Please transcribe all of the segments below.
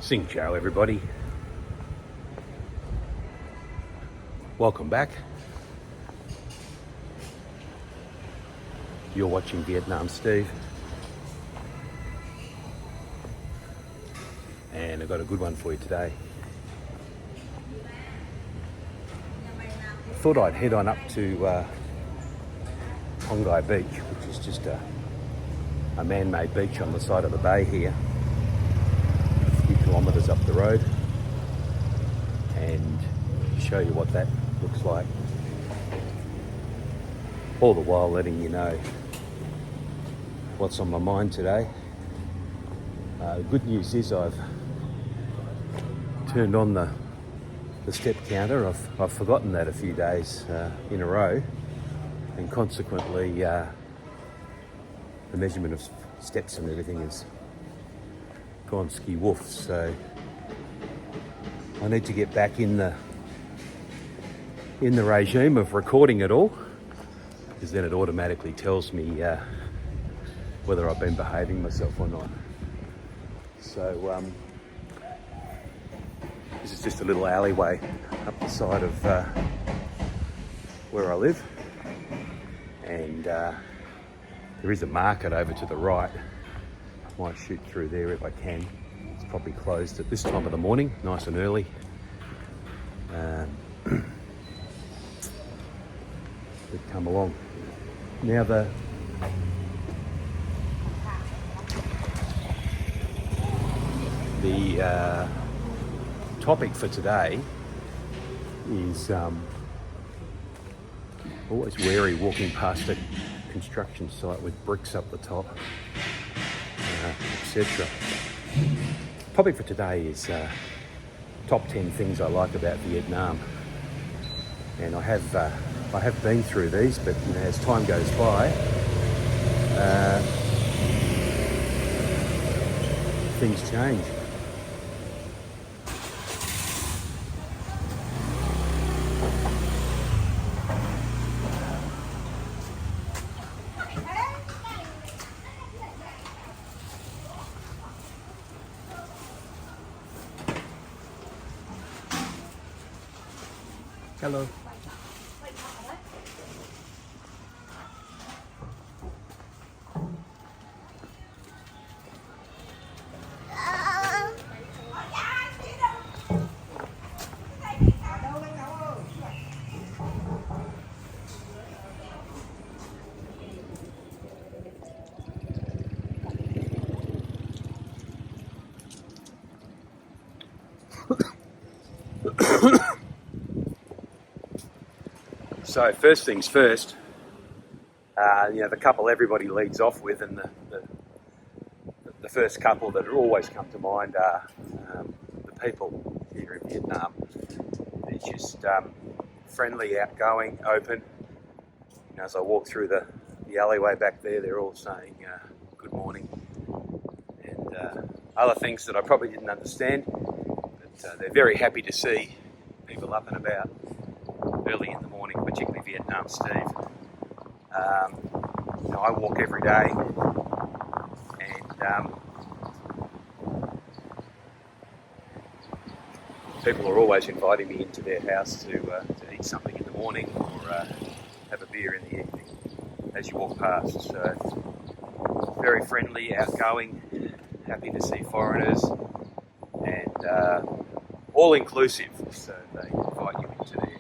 Sing ciao everybody. Welcome back. You're watching Vietnam Steve. And I've got a good one for you today. Thought I'd head on up to Hongi Beach, which is just a man-made beach on the side of the bay here, a few kilometres up the road, and show you what that looks like. All the while letting you know what's on my mind today. The good news is I've turned on the step counter. I've forgotten that a few days in a row, and consequently the measurement of steps and everything has gone ski woof. So I need to get back in the regime of recording it all, because then it automatically tells me whether I've been behaving myself or not. So this is just a little alleyway up the side of where I live, and there is a market over to the right. I might shoot through there if I can. It's probably closed at this time of the morning, nice and early. But come along. Now the topic for today is always wary walking past a construction site with bricks up the top, etc. Topic for today is top 10 things I like about Vietnam, and I have been through these, but as time goes by, things change. Hello. So first things first, the couple everybody leads off with, and the first couple that always come to mind are the people here in Vietnam. They're just friendly, outgoing, open. As I walk through the alleyway back there, they're all saying good morning, and other things that I probably didn't understand, but they're very happy to see people up and about early in the morning, particularly Vietnam Steve. I walk every day, and people are always inviting me into their house to eat something in the morning, or have a beer in the evening as you walk past. So very friendly, outgoing, happy to see foreigners, and all inclusive. So they invite you into their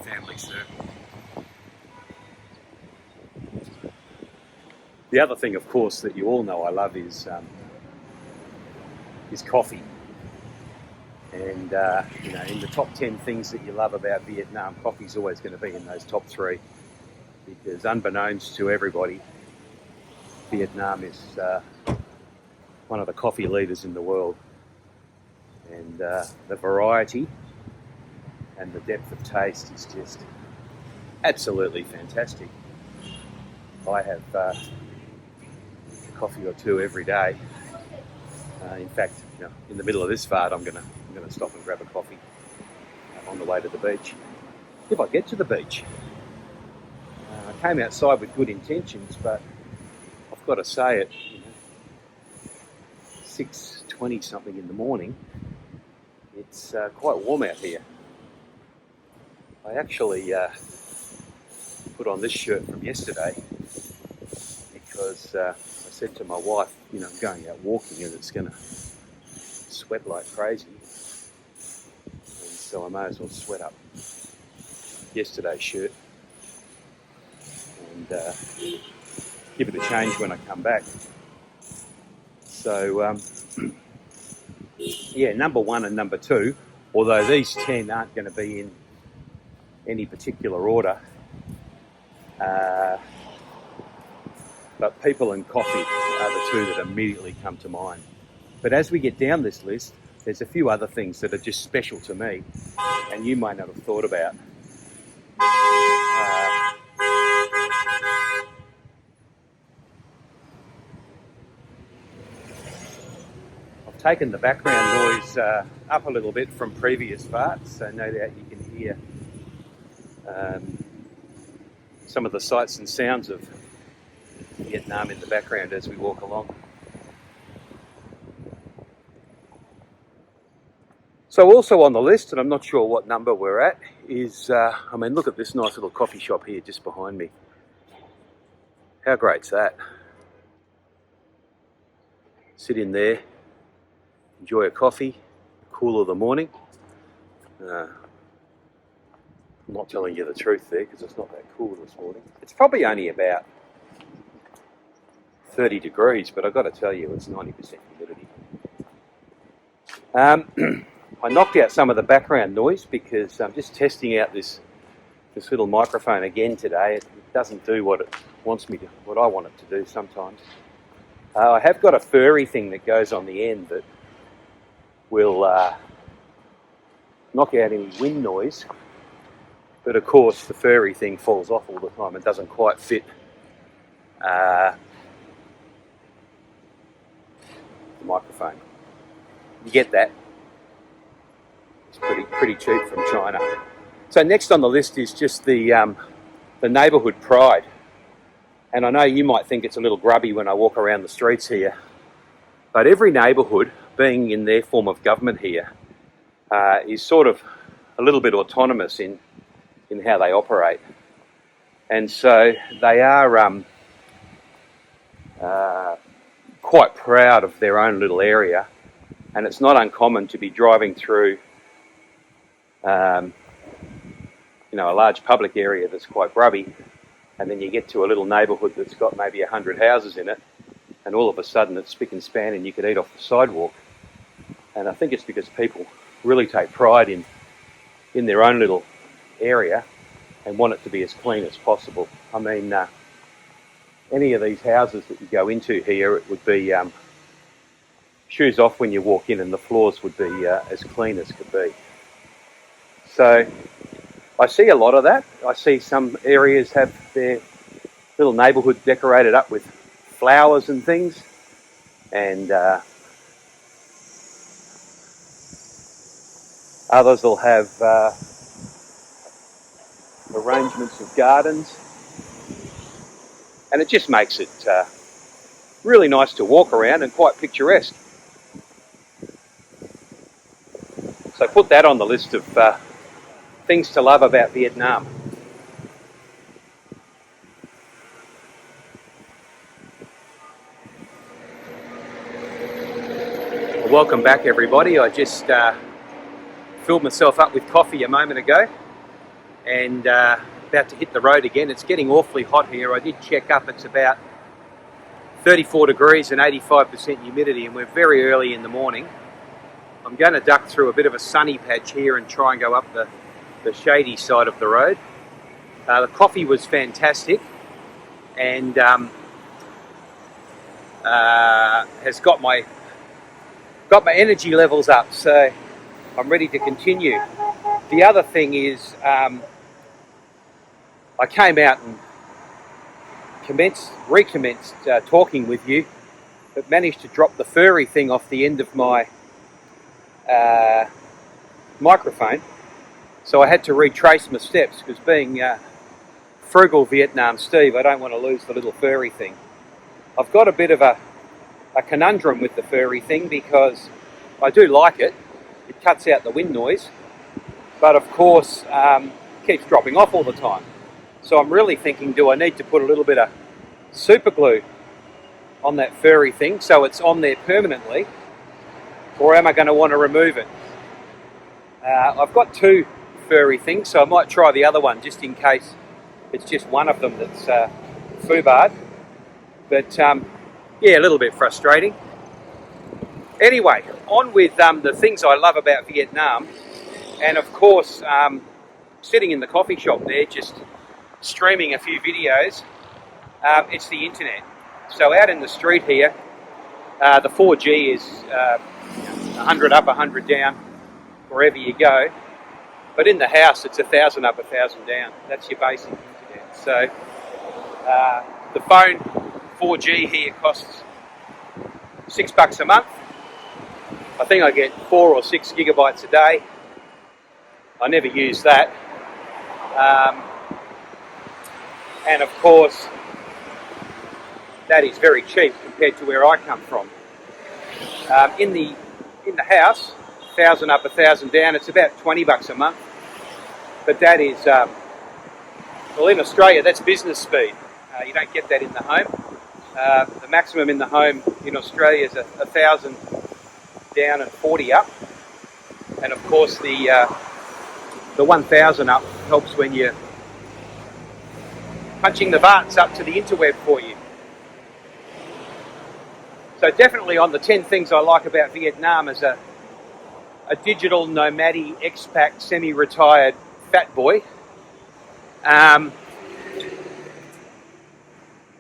family circle. The other thing, of course, that you all know I love is coffee. And in the top 10 things that you love about Vietnam, coffee's always going to be in those top 3, because unbeknownst to everybody, Vietnam is one of the coffee leaders in the world, and the variety and the depth of taste is just absolutely fantastic. I have a coffee or two every day. In fact, in the middle of this fart, I'm going to stop and grab a coffee on the way to the beach, if I get to the beach. I came outside with good intentions, but I've got to say it. 6:20 something in the morning. It's quite warm out here. I actually put on this shirt from yesterday because I said to my wife, you know, I'm going out walking and it's going to sweat like crazy, and so I may as well sweat up yesterday's shirt and give it a change when I come back. So yeah, number 1 and number 2, although these 10 aren't going to be in any particular order, but people and coffee are the 2 that immediately come to mind. But as we get down this list, there's a few other things that are just special to me and you might not have thought about. I've taken the background noise up a little bit from previous parts, so no doubt you can hear some of the sights and sounds of Vietnam in the background as we walk along. So also on the list, and I'm not sure what number we're at, is, look at this nice little coffee shop here just behind me. How great's that? Sit in there, enjoy a coffee, cool of the morning. I'm not telling you the truth there because it's not that cool this morning. It's probably only about 30 degrees, but I've got to tell you, it's 90% humidity. I knocked out some of the background noise because I'm just testing out this little microphone again today. It doesn't do what I want it to do sometimes. I have got a furry thing that goes on the end that will knock out any wind noise, but of course the furry thing falls off all the time and doesn't quite fit the microphone. You get that. It's pretty cheap from China. So next on the list is just the neighbourhood pride. And I know you might think it's a little grubby when I walk around the streets here, but every neighbourhood, being in their form of government here, is sort of a little bit autonomous in how they operate. And so they are quite proud of their own little area, and it's not uncommon to be driving through a large public area that's quite grubby, and then you get to a little neighbourhood that's got maybe 100 houses in it, and all of a sudden it's spick and span and you could eat off the sidewalk. And I think it's because people really take pride in their own little area and want it to be as clean as possible. I mean, any of these houses that you go into here, it would be shoes off when you walk in, and the floors would be as clean as could be. So I see a lot of that. I see some areas have their little neighbourhood decorated up with flowers and things, and others will have arrangements of gardens, and it just makes it really nice to walk around and quite picturesque. So put that on the list of things to love about Vietnam. Well, welcome back everybody. I just filled myself up with coffee a moment ago and about to hit the road again. It's getting awfully hot here. I did check up, it's about 34 degrees and 85% humidity, and we're very early in the morning. I'm going to duck through a bit of a sunny patch here and try and go up the shady side of the road. The coffee was fantastic and has got my energy levels up, so I'm ready to continue. The other thing is I came out and recommenced talking with you, but managed to drop the furry thing off the end of my microphone, so I had to retrace my steps, because being frugal Vietnam Steve, I don't want to lose the little furry thing. I've got a bit of a a conundrum with the furry thing, because I do like it. It cuts out the wind noise, but of course keeps dropping off all the time. So I'm really thinking, do I need to put a little bit of super glue on that furry thing so it's on there permanently, or am I going to want to remove it? I've got two furry things, so I might try the other one just in case it's just one of them that's foobarred. But yeah, a little bit frustrating. Anyway, on with the things I love about Vietnam. And of course, sitting in the coffee shop there, just streaming a few videos, it's the internet. So out in the street here, the 4G is 100 up, 100 down, wherever you go. But in the house, it's 1,000 up, 1,000 down. That's your basic internet. So the phone 4G here costs $6 a month. I think I get 4 or 6 gigabytes a day. I never use that. And of course, that is very cheap compared to where I come from. In the house, 1,000 up, 1,000 down, it's about $20 a month. But that is, well, in Australia, that's business speed. You don't get that in the home. The maximum in the home in Australia is 1,000 down and 40 up. And of course, the 1,000 up helps when you're punching the butts up to the interweb for you. So definitely on the 10 things I like about Vietnam as a digital nomadic expat semi-retired fat boy,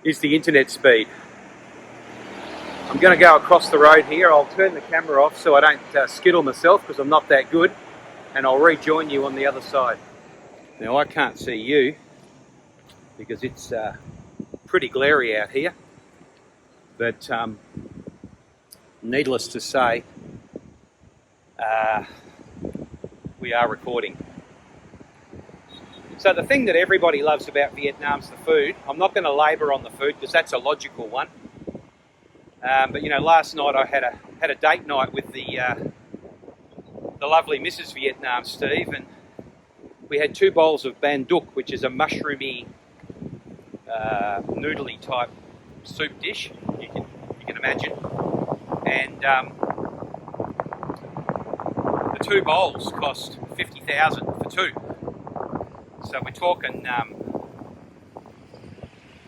is the internet speed. I'm going to go across the road here. I'll turn the camera off so I don't skittle myself, because I'm not that good, and I'll rejoin you on the other side. Now I can't see you because it's pretty glary out here, but needless to say, we are recording. So the thing that everybody loves about Vietnam's the food. I'm not going to labour on the food because that's a logical one. But you know, last night I had a date night with the lovely Mrs. Vietnam, Steve, and we had 2 bowls of ban duc, which is a mushroomy, noodly type soup dish. You can imagine, and the 2 bowls cost 50,000 for 2. So we're talking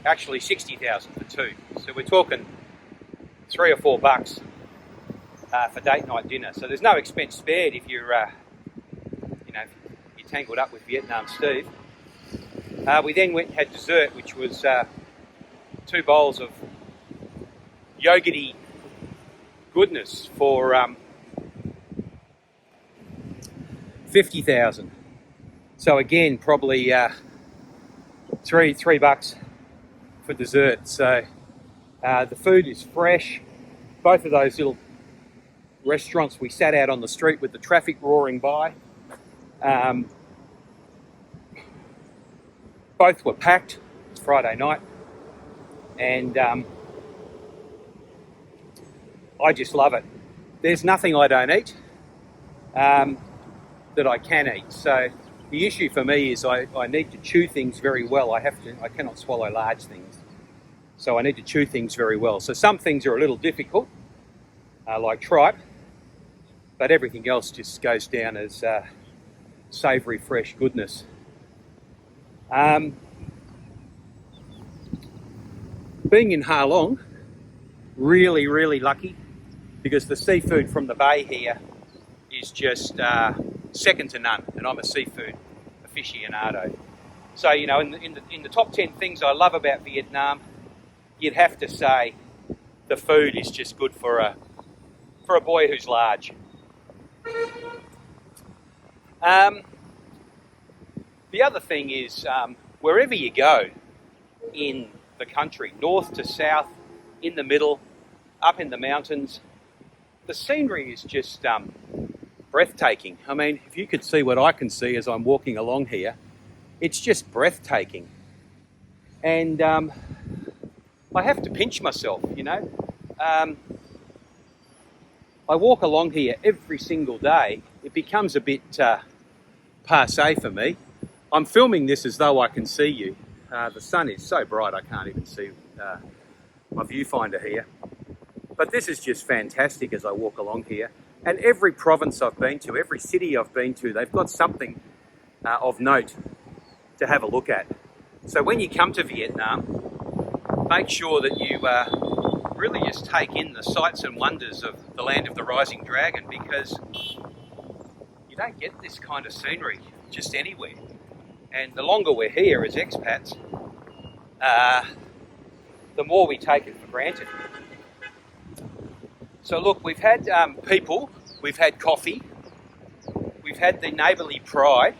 actually 60,000 for 2. So we're talking $3 or $4 for date night dinner. So there's no expense spared if you're you're tangled up with Vietnam Steve. We then went and had dessert, which was 2 bowls of yogurty goodness for 50,000. So again, probably $3 for dessert. So the food is fresh. Both of those little restaurants, we sat out on the street with the traffic roaring by. Both were packed. It's Friday night, and I just love it. There's nothing I don't eat that I can eat. So the issue for me is I need to chew things very well. I cannot swallow large things. So I need to chew things very well. So some things are a little difficult, like tripe, but everything else just goes down as savoury, fresh goodness. Being in Ha Long, really, really lucky, because the seafood from the bay here is just second to none, and I'm a seafood aficionado. So, you know, in the top 10 things I love about Vietnam, you'd have to say the food is just good for a boy who's large. The other thing is, wherever you go in the country, north to south, in the middle, up in the mountains, the scenery is just breathtaking. I mean, if you could see what I can see as I'm walking along here, it's just breathtaking. And I have to pinch myself, you know. I walk along here every single day. It becomes a bit passé for me. I'm filming this as though I can see you. The sun is so bright I can't even see my viewfinder here. But this is just fantastic as I walk along here. And every province I've been to, every city I've been to, they've got something of note to have a look at. So when you come to Vietnam, make sure that you really just take in the sights and wonders of the land of the rising dragon, because you don't get this kind of scenery just anywhere. And the longer we're here as expats, the more we take it for granted. So look, we've had people, we've had coffee, we've had the neighbourly pride,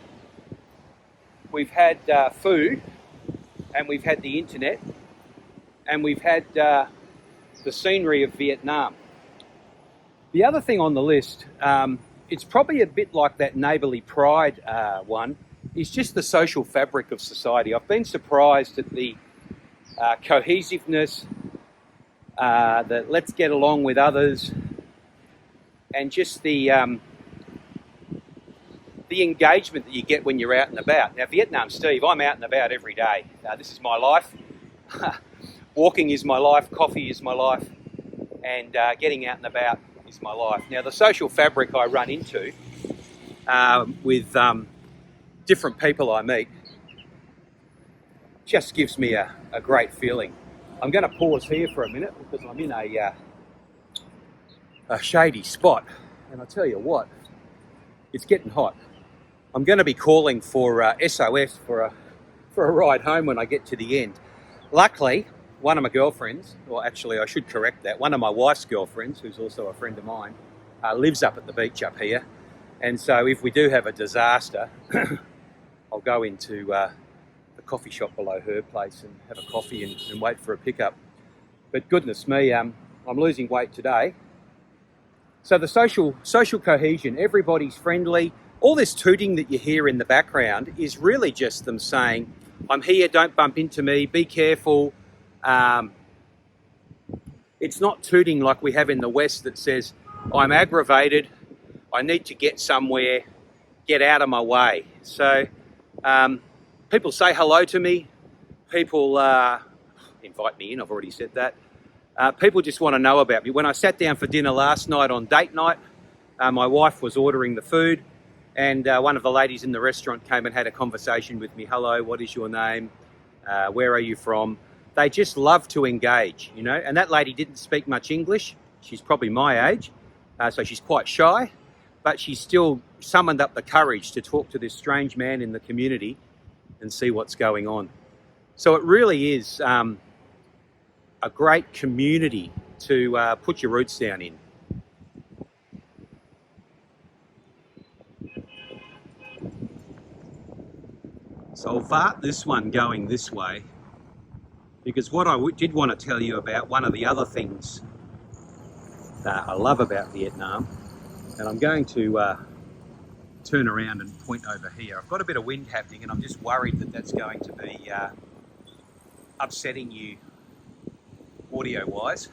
we've had food, and we've had the internet, and we've had the scenery of Vietnam. The other thing on the list, it's probably a bit like that neighbourly pride one, is just the social fabric of society. I've been surprised at the cohesiveness, the let's get along with others, and just the engagement that you get when you're out and about. Now, Vietnam, Steve, I'm out and about every day. This is my life. Walking is my life, coffee is my life, and getting out and about is my life. Now, the social fabric I run into with different people I meet just gives me a great feeling. I'm going to pause here for a minute because I'm in a shady spot, and I tell you what, it's getting hot. I'm going to be calling for SOS for a ride home when I get to the end. Luckily, one of my girlfriends, or actually I should correct that, one of my wife's girlfriends, who's also a friend of mine, lives up at the beach up here. And so if we do have a disaster, I'll go into the coffee shop below her place and have a coffee and wait for a pickup. But goodness me, I'm losing weight today. So the social cohesion, everybody's friendly. All this tooting that you hear in the background is really just them saying, I'm here, don't bump into me, be careful. It's not tooting like we have in the West that says, I'm aggravated, I need to get somewhere, get out of my way. So people say hello to me, people invite me in, I've already said that. People just want to know about me. When I sat down for dinner last night on date night, my wife was ordering the food, and one of the ladies in the restaurant came and had a conversation with me. Hello, what is your name? Where are you from? They just love to engage, you know. And that lady didn't speak much English. She's probably my age, so she's quite shy, but she still summoned up the courage to talk to this strange man in the community and see what's going on. So it really is a great community to put your roots down in. So I'll vart this one going this way, because what I did want to tell you about, one of the other things that I love about Vietnam, and I'm going to turn around and point over here. I've got a bit of wind happening and I'm just worried that that's going to be upsetting you audio-wise.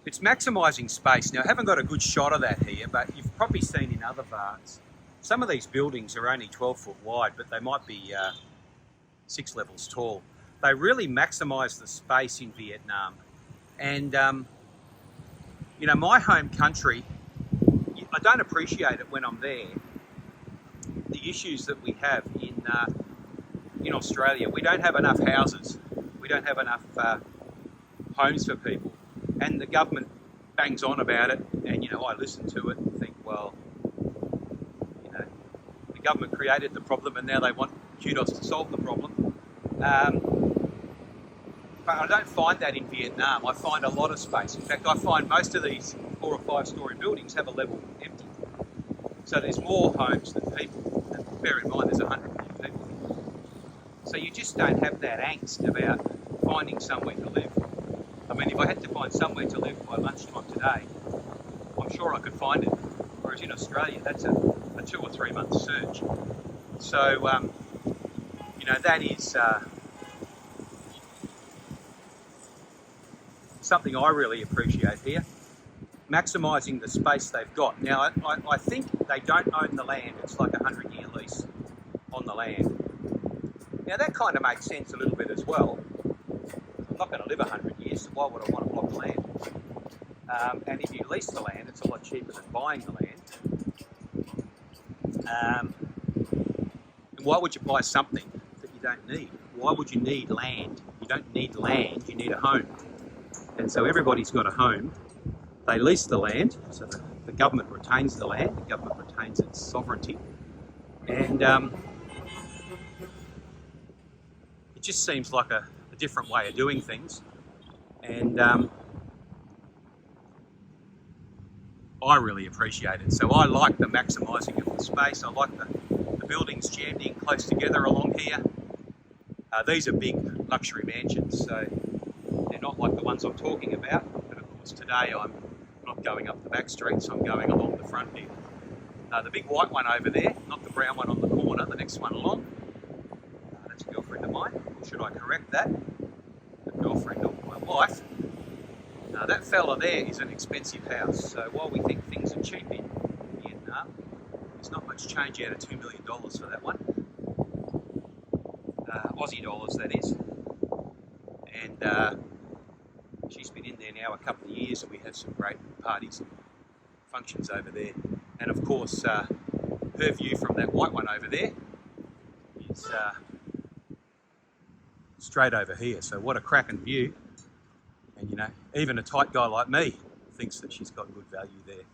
It's maximising space. Now, I haven't got a good shot of that here, but you've probably seen in other varts, some of these buildings are only 12 foot wide, but they might be 6 levels tall. They really maximise the space in Vietnam. And, you know, my home country, I don't appreciate it when I'm there, the issues that we have in Australia. We don't have enough houses. We don't have enough homes for people. And the government bangs on about it, and, you know, I listen to it and think, well, you know, the government created the problem and now they want kudos to solve the problem. But I don't find that in Vietnam. I find a lot of space. In fact, I find most of these 4 or 5 story buildings have a level empty. So there's more homes than people. And bear in mind, there's 100 million people. So you just don't have that angst about finding somewhere to live. I mean, if I had to find somewhere to live by lunchtime today, I'm sure I could find it. Whereas in Australia, that's a 2 or 3 month search. So, you know, that is something I really appreciate here. maximising the space they've got. Now, I think they don't own the land. It's like a 100-year lease on the land. Now, that kind of makes sense a little bit as well. I'm not going to live 100 years, so why would I want to block the land? And if you lease the land, it's a lot cheaper than buying the land. And why would you buy something that you don't need? Why would you need land? You don't need land, you need a home. And so everybody's got a home. They lease the land, so the government retains the land, the government retains its sovereignty. And it just seems like a different way of doing things. And I really appreciate it. So I like the maximising of the space. I like the buildings jammed in close together along here. These are big luxury mansions, so they're not like the ones I'm talking about. But of course today I'm not going up the back streets, I'm going along the front here. The big white one over there, not the brown one on the corner, the next one along. That's a girlfriend of mine, or should I correct that? The girlfriend of my wife. That fella there is an expensive house, so while we think things are cheap in Vietnam, there's not much change out of $2 million for that one. Aussie dollars, that is. And she's been in there now a couple of years, and we have some great parties and functions over there. And of course, her view from that white one over there is straight over here. So what a cracking view. And you know, even a tight guy like me thinks that she's got good value there.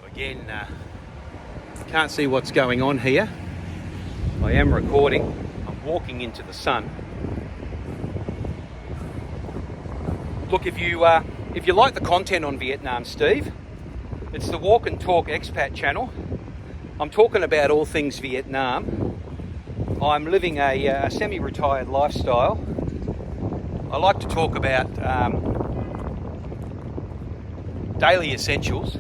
So again, can't see what's going on here. I am recording. I'm walking into the sun. Look, if you like the content on Vietnam, Steve, it's the Walk and Talk Expat channel. I'm talking about all things Vietnam. I'm living a semi-retired lifestyle. I like to talk about daily essentials,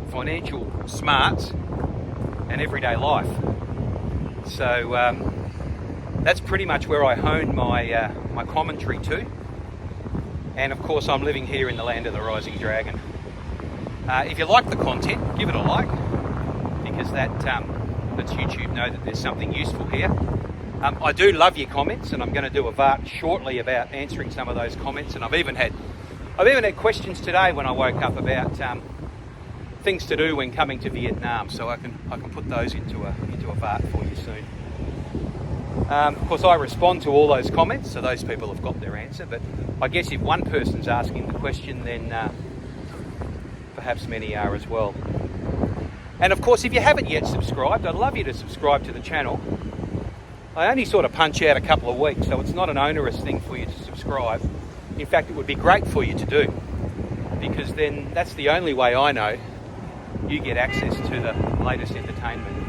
financial smarts, and everyday life. So that's pretty much where I hone my my commentary to. And of course, I'm living here in the land of the rising dragon. If you like the content, give it a like, because that lets YouTube know that there's something useful here. I do love your comments, and I'm going to do a VART shortly about answering some of those comments. And I've even had questions today when I woke up about things to do when coming to Vietnam, so I can put those into a VART for you soon. Of course, I respond to all those comments, so those people have got their answer. But I guess if one person's asking the question, then perhaps many are as well. And of course, if you haven't yet subscribed, I'd love you to subscribe to the channel. I only sort of punch out a couple of weeks, so it's not an onerous thing for you to subscribe. In fact, it would be great for you to do, because then that's the only way I know you get access to the latest entertainment.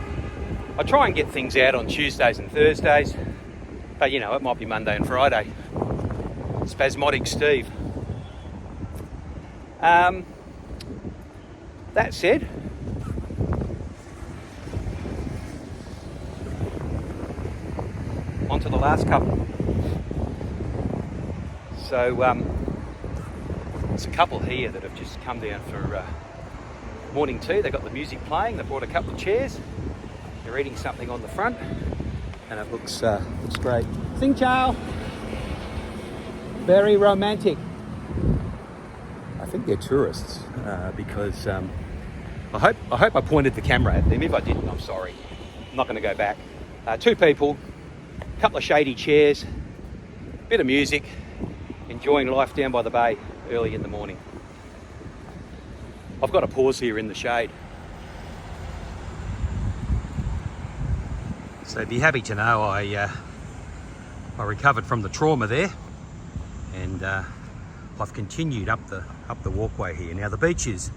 I try and get things out on Tuesdays and Thursdays, but you know, it might be Monday and Friday. Spasmodic Steve. That said, on to the last couple. So there's a couple here that have just come down for morning tea. They've got the music playing. They brought a couple of chairs. They're eating something on the front, and it looks great. Sing Chow. Very romantic. I think they're tourists because I hope I pointed the camera at them. If I didn't, I'm sorry. I'm not going to go back. Two people, a couple of shady chairs, bit of music, enjoying life down by the bay early in the morning. I've got to pause here in the shade. So be happy to know I recovered from the trauma there, and I've continued up the walkway here. Now the beach is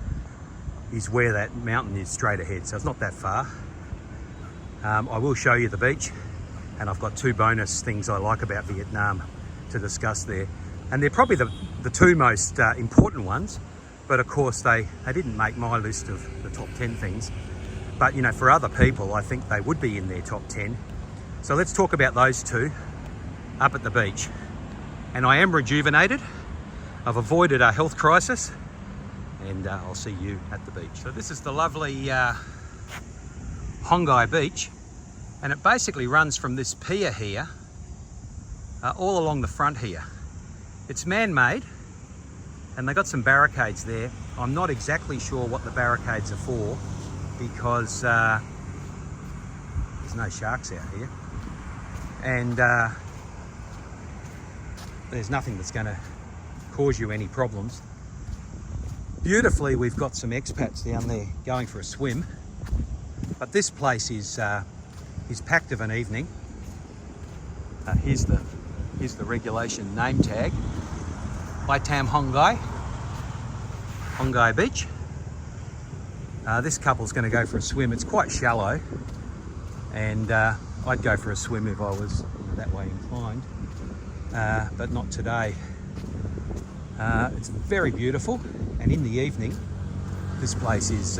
where that mountain is straight ahead, so it's not that far. I will show you the beach, and I've got two bonus things I like about Vietnam to discuss there. And they're probably the two most important ones, but of course they didn't make my list of the top 10 things. But you know, for other people, I think they would be in their top 10. So let's talk about those two up at the beach. And I am rejuvenated. I've avoided a health crisis, and I'll see you at the beach. So this is the lovely Hongi beach, and it basically runs from this pier here all along the front here. It's man-made, and they got some barricades there. I'm not exactly sure what the barricades are for, because there's no sharks out here, and there's nothing that's going to cause you any problems. Beautifully, we've got some expats down there going for a swim, but this place is packed of an evening. Here's the regulation name tag. Baitam Hongi Beach. This couple's going to go for a swim. It's quite shallow, and I'd go for a swim if I was that way inclined, but not today. It's very beautiful, and in the evening this place is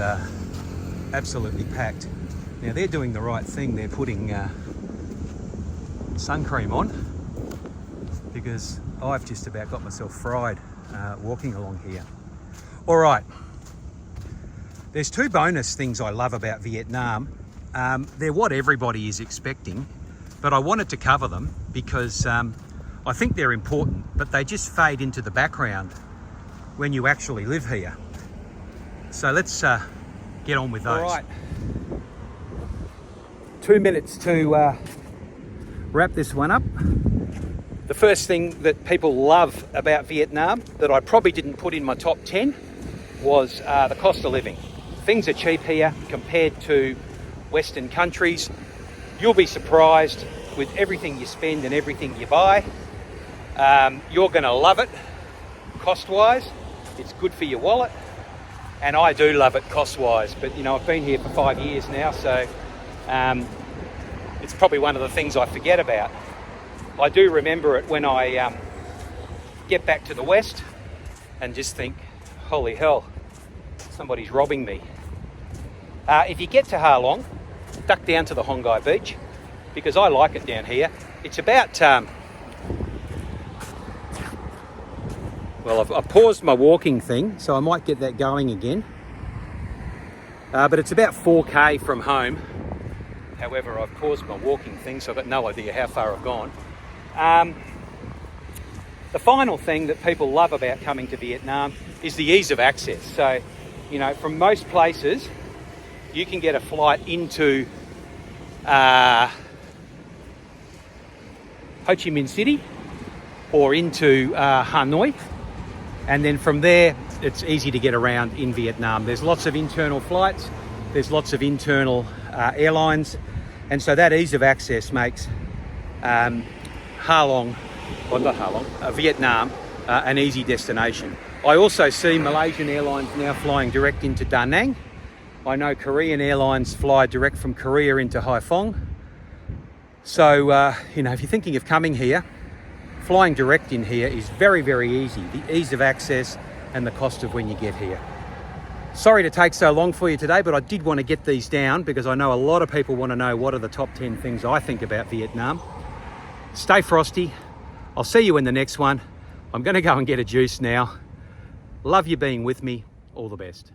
absolutely packed. Now they're doing the right thing. They're putting sun cream on, because I've just about got myself fried walking along here. All right, there's two bonus things I love about Vietnam. They're what everybody is expecting, but I wanted to cover them because I think they're important, but they just fade into the background when you actually live here. So let's get on with those. All right, 2 minutes to wrap this one up. The first thing that people love about Vietnam that I probably didn't put in my top 10 was the cost of living. Things are cheap here compared to Western countries. You'll be surprised with everything you spend and everything you buy. You're going to love it cost-wise. It's good for your wallet, and I do love it cost-wise. But you know, I've been here for 5 years now, so it's probably one of the things I forget about. I do remember it when I get back to the West and just think, holy hell, somebody's robbing me. If you get to Ha Long, duck down to the Hongi beach, because I like it down here. It's about, well, I've paused my walking thing, so I might get that going again. But it's about 4K from home. However, I've paused my walking thing, so I've got no idea how far I've gone. The final thing that people love about coming to Vietnam is the ease of access. So, you know, from most places, you can get a flight into Ho Chi Minh City or into Hanoi, and then from there it's easy to get around in Vietnam. There's lots of internal flights, there's lots of internal airlines, and so that ease of access makes Vietnam an easy destination. I also see Malaysian Airlines now flying direct into Da Nang. I know Korean Airlines fly direct from Korea into Haiphong. So, you know, if you're thinking of coming here, flying direct in here is very, very easy. The ease of access and the cost of when you get here. Sorry to take so long for you today, but I did want to get these down because I know a lot of people want to know what are the top 10 things I think about Vietnam. Stay frosty. I'll see you in the next one. I'm going to go and get a juice now. Love you being with me. All the best.